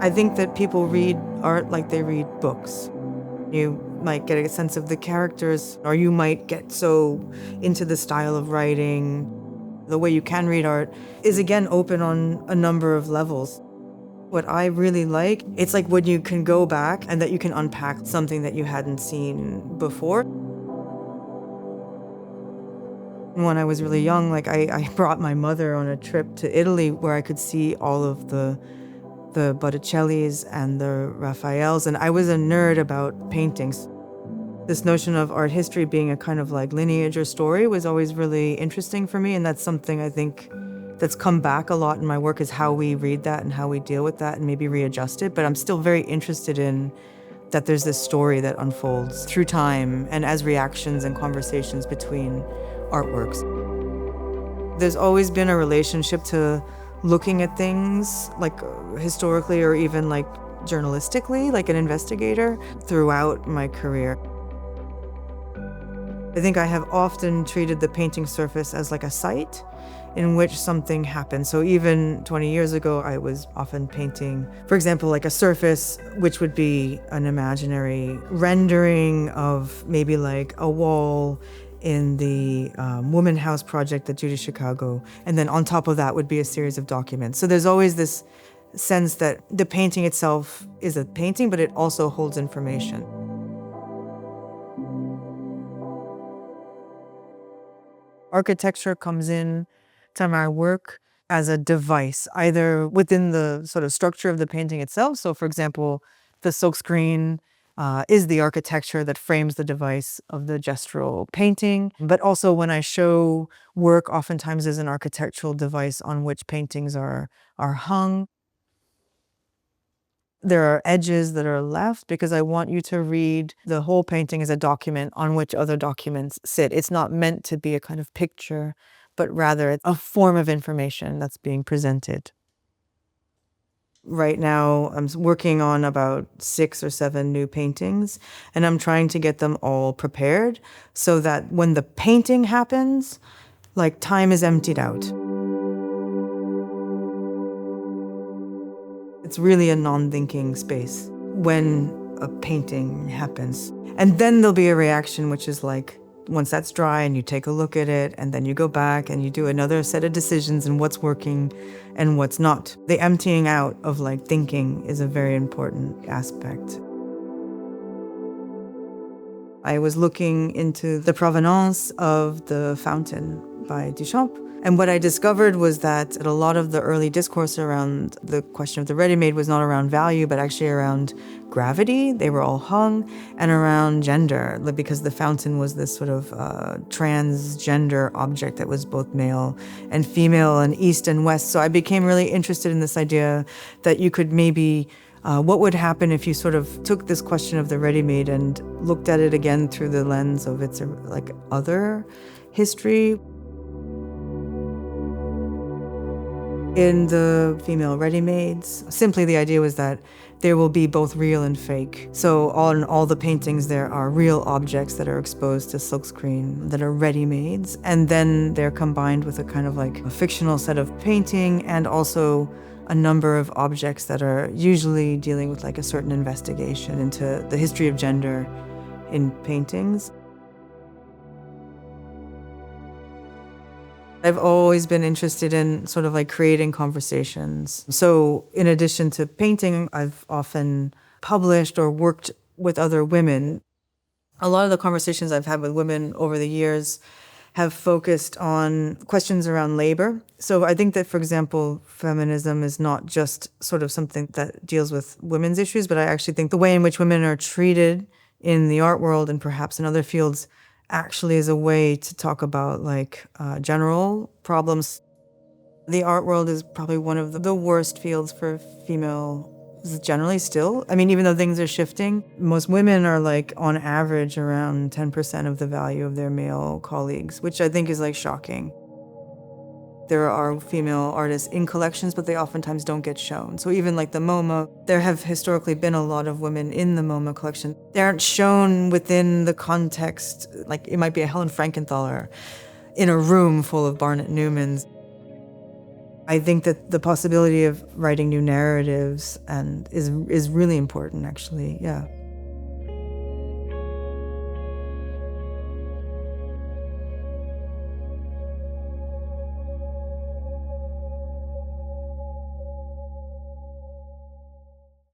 I think that people read art like they read books. You might get a sense of the characters, or you might get so into the style of writing. The way you can read art is, again, open on a number of levels. What I really like, it's like when you can go back and that you can unpack something that you hadn't seen before. When I was really young, like I brought my mother on a trip to Italy where I could see all of the Botticellis and the Raphaels, and I was a nerd about paintings. This notion of art history being a kind of like lineage or story was always really interesting for me, and that's something I think that's come back a lot in my work, is how we read that and how we deal with that and maybe readjust it. But I'm still very interested in that there's this story that unfolds through time and as reactions and conversations between artworks. There's always been a relationship to looking at things like historically or even like journalistically, like an investigator, throughout my career. I think I have often treated the painting surface as like a site in which something happened. So even 20 years ago, I was often painting, for example, like a surface, which would be an imaginary rendering of maybe like a wall in the Woman House project at Judy Chicago. And then on top of that would be a series of documents. So there's always this sense that the painting itself is a painting, but it also holds information. Architecture comes in to my work as a device, either within the sort of structure of the painting itself. So for example, the silkscreen is the architecture that frames the device of the gestural painting. But also when I show work, oftentimes is an architectural device on which paintings are hung. There are edges that are left because I want you to read the whole painting as a document on which other documents sit. It's not meant to be a kind of picture, but rather it's a form of information that's being presented. Right now, I'm working on about 6 or 7 new paintings, and I'm trying to get them all prepared so that when the painting happens, like time is emptied out. It's really a non-thinking space when a painting happens. And then there'll be a reaction, which is like, once that's dry and you take a look at it, and then you go back and you do another set of decisions and what's working and what's not. The emptying out of like thinking is a very important aspect. I was looking into the provenance of the fountain by Duchamp. And what I discovered was that a lot of the early discourse around the question of the ready-made was not around value, but actually around gravity. They were all hung, and around gender, because the fountain was this sort of transgender object that was both male and female and east and west. So I became really interested in this idea that you could maybe what would happen if you sort of took this question of the ready-made and looked at it again through the lens of its like other history? In the female ready-mades, simply the idea was that there will be both real and fake. So on all the paintings there are real objects that are exposed to silkscreen that are ready-mades, and then they're combined with a kind of like a fictional set of painting and also a number of objects that are usually dealing with like a certain investigation into the history of gender in paintings. I've always been interested in sort of like creating conversations. So in addition to painting, I've often published or worked with other women. A lot of the conversations I've had with women over the years have focused on questions around labor. So I think that, for example, feminism is not just sort of something that deals with women's issues, but I actually think the way in which women are treated in the art world and perhaps in other fields actually is a way to talk about like general problems. The art world is probably one of the worst fields for females generally still. I mean, even though things are shifting, most women are like on average around 10% of the value of their male colleagues, which I think is like shocking. There are female artists in collections, but they oftentimes don't get shown. So even like the MoMA, there have historically been a lot of women in the MoMA collection. They aren't shown within the context, like it might be a Helen Frankenthaler in a room full of Barnett Newmans. I think that the possibility of writing new narratives and is really important, actually. Yeah.